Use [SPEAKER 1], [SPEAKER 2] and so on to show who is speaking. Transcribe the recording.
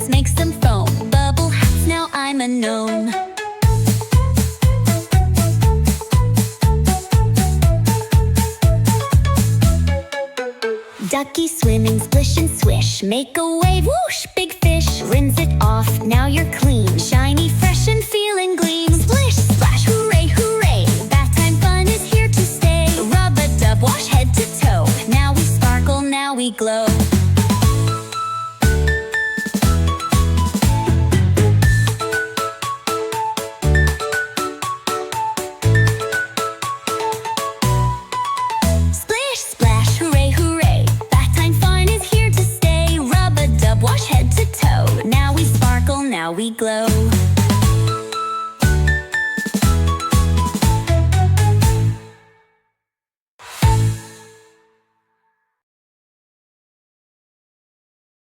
[SPEAKER 1] bubbles make some foam. Bubble hats, now I'm a gnome. Ducky swimming, splish and swish. Make a wave, whoosh, big fish. Rinse it off, now you're clean. Shiny, fresh and feeling gleam. Splish, splash, hooray, hooray. Bath time fun is here to stay. Rub-a-dub, wash head to toe. Now we sparkle, now we glow.